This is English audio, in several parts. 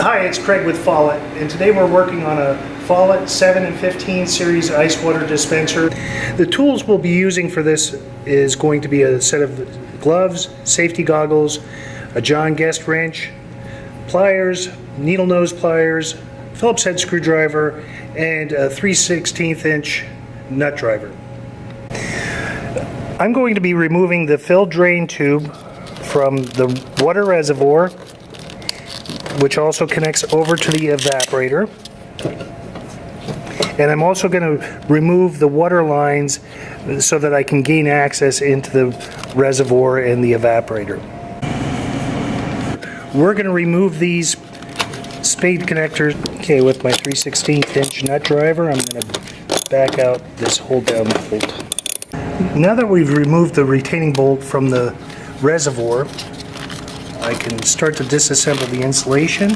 Hi, it's Craig with Follett, and today we're working on a Follett 7 and 15 series ice water dispenser. The tools we'll be using for this is going to be a set of gloves, safety goggles, a John Guest wrench, pliers, needle nose pliers, Phillips head screwdriver, and a 3/16 inch nut driver. I'm going to be removing the fill drain tube from the water reservoir, which also connects over to the evaporator. And I'm also going to remove the water lines so that I can gain access into the reservoir and the evaporator. We're going to remove these spade connectors. Okay, with my 3/16 inch nut driver, I'm going to back out this hold down bolt. Now that we've removed the retaining bolt from the reservoir, I can start to disassemble the insulation,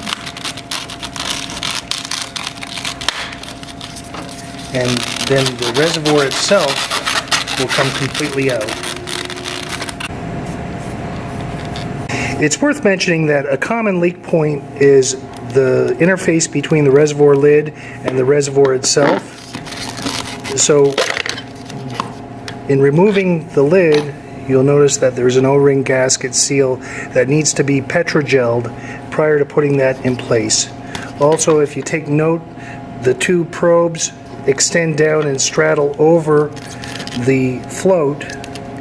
and then the reservoir itself will come completely out. It's worth mentioning that a common leak point is the interface between the reservoir lid and the reservoir itself. So in removing the lid, you'll notice that there's an O-ring gasket seal that needs to be petrogelled prior to putting that in place. Also, if you take note, the two probes extend down and straddle over the float,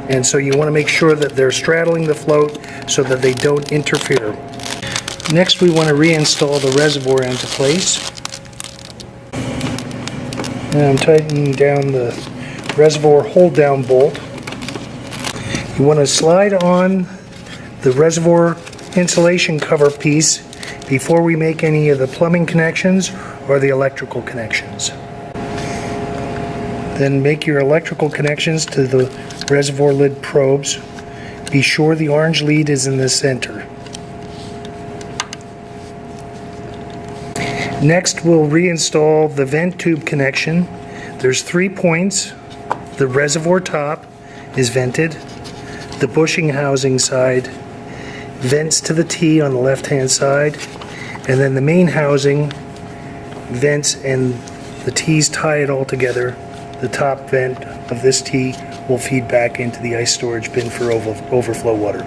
and so you want to make sure that they're straddling the float so that they don't interfere. Next, we want to reinstall the reservoir into place. And I'm tightening down the reservoir hold-down bolt. You want to slide on the reservoir insulation cover piece before we make any of the plumbing connections or the electrical connections. Then make your electrical connections to the reservoir lid probes. Be sure the orange lead is in the center. Next, we'll reinstall the vent tube connection. There's 3 points. The reservoir top is vented. The bushing housing side vents to the T on the left hand side, and then the main housing vents and the T's tie it all together. The top vent of this T will feed back into the ice storage bin for overflow water.